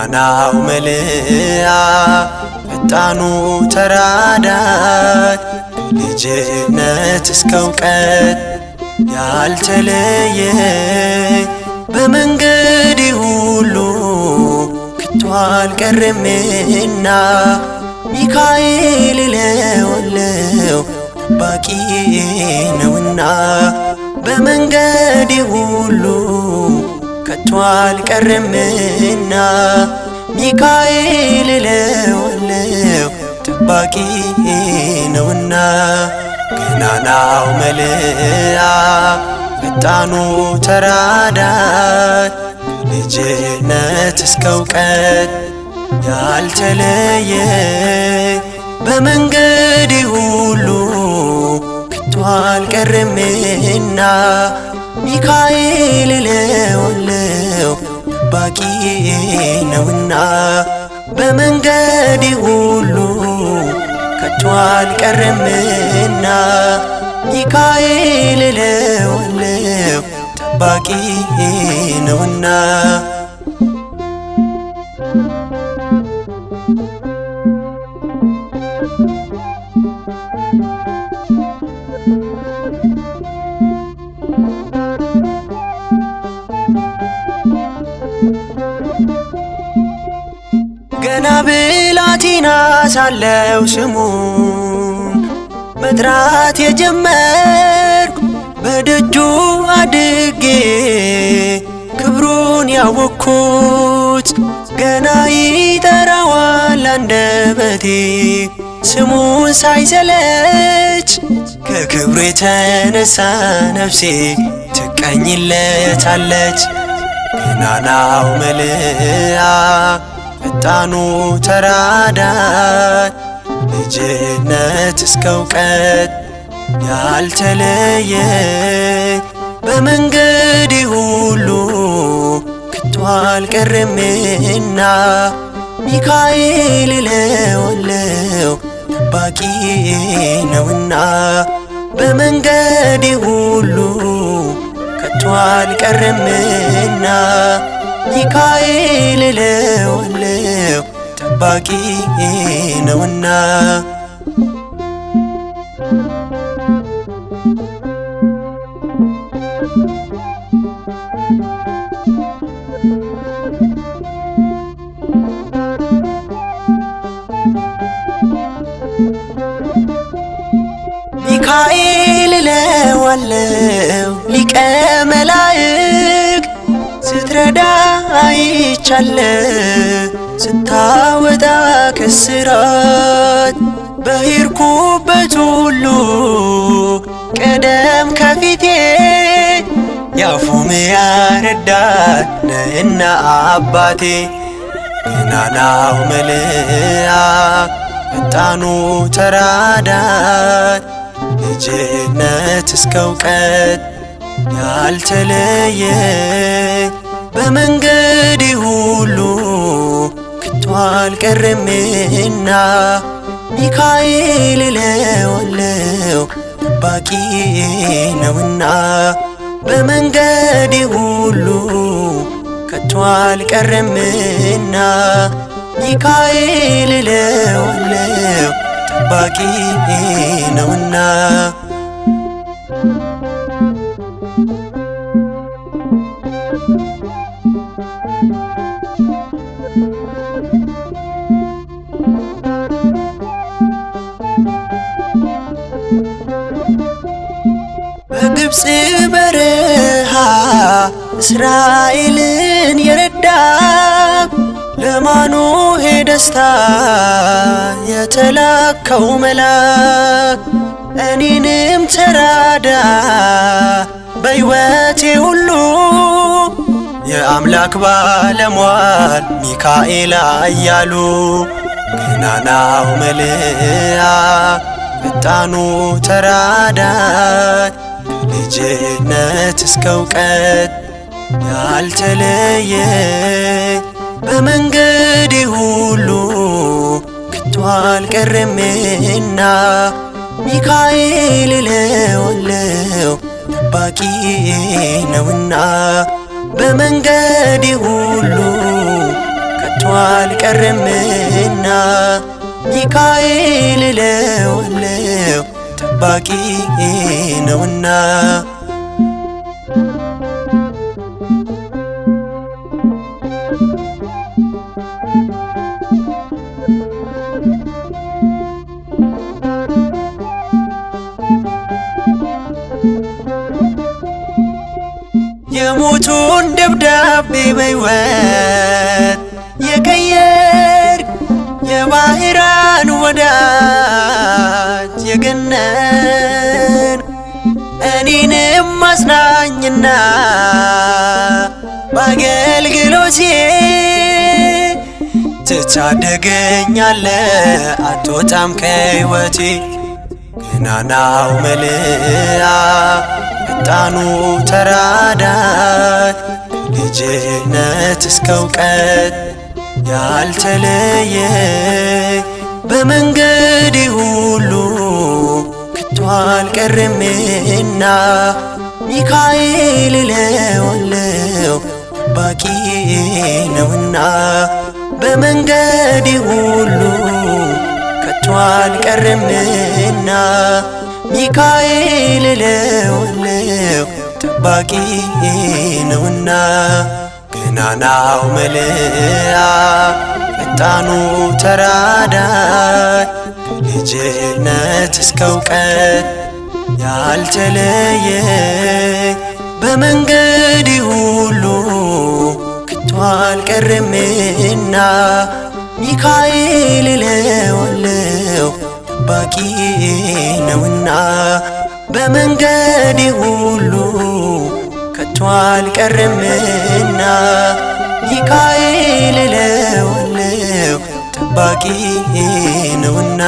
ገናናው መልአክ ፈጣኑ ተራዳይ ከልጅነት እስከ እውቀት ያልተለየኝ በመንገዴ ሁሉ ከቶ አልቀርምና ሚካኤል እለዋለሁ ጠባቂዬ ነውና በመንገዴ ሁሉ ከቶ አልቀርምና ሚካኤል እለዋለሁ ጠባቂዬ ነውና ገናናው መልአክ ፈጣኑ ተራዳይ ከልጅነት እስከ እውቀት ያልተለየኝ በመንገዴ ሁሉ ከቶ አልቀርምና ሚካኤል እለዋለሁ ጠባቂዬ ነውና በመንገዴ ሁሉ ከቶ አልቀርምና ሚካኤል እለዋለሁ ጠባቂዬ ነውና ገና ብላቴና ሳለሁ ስሙን መጥራት የጀመርኩ በደጁ አድጌ ክብሩን ያወቅኩት ገና ይጠራዋል አንደበቴ ስሙን ሳይሰለች ከክብሩ የተነሳ ነፍሴ ትቀኝለታለች። ገናናው መልአክ ፈጣኑ ተራዳይ ልጅነት እስከ እውቀት ያልተለየኝ በመንገዴ ሁሉ ከቶ አልቀርምና ሚካኤል እለዋለሁ ጠባቂዬ ነውና በመንገዴ ሁሉ ከቶ አልቀርምና ሚካኤል እለዋለሁ ጠባቂዬ ነውና ሚካኤል እለዋለሁ ሊቀ መላእክት ስትረዳ አይቻለሁ ስታወጣ ከስራት በሄድኩበት ሁሉ ቀደም ከፊቴ ያፎምያ ረዳት ነህና አባቴ ገናናው መልአክ ፈጣኑ ተራዳይ ልጅነት እስከ እውቀት ያልተለየኝ በመንገዴ ሁሉ ከቶ አልቀርምና ሚካኤል እለዋለሁ ጠባቂዬ ነውና በመንገዴ ሁሉ ከቶ አልቀርምና ሚካኤል እለዋለሁ ጠባቂዬ ነውና በግብፅ በረሃ እስራኤልን የረዳ ለማኑሄ ደስታ የተላከው መልአክ እኔንም ተራዳ በሕይወቴ ሁሉ የአምላክ ባለሟል ሚካኤል አያሉ ገናናው መልአክ ፈጣኑ ተራዳይ ልጅነት እስከ እውቀት ያልተለየኝ በመንገዴ ሁሉ ከቶ አልቀርምና ሚካኤል እለዋለሁ ጠባቂዬ ነውና በመንገዴ ሁሉ ከቶ አልቀርምና ሚካኤል እለዋለሁ ጠባቂ ነውና። የሞቱን ደብዳቤ በሕይወት የቀየርክ የባሕራን ወዳጅ የገነን እኔንም አጽናኝና በአገልግሎቴ ትታደገኛለ አትወጣም ከሕይወቴ። ገናናው መልአክ ፈጣኑ ተራዳይ ከልጅነት እስከ እውቀት ያልተለየ በመንገዴ ሁሉ ከቶ አልቀርምና ሚካኤል እለዋለሁ ጠባቂ ነውና። በመንገዴ ሁሉ ከቶ አልቀርምና ሚካኤል እለዋለሁ ጠባቂ ነውና። ገናናው መልአክ ፈጣኑ ተራዳይ ከልጅነት እስከ እውቀት ያልተለየ በመንገዴ ሁሉ ከቶ አልቀርምና ሚካኤል እለዋለሁ ጠባቂ ነውና። በመንገዴ ሁሉ ከቶ አልቀርምና ሚካኤል እለዋለሁ ጠባቂ ነውና።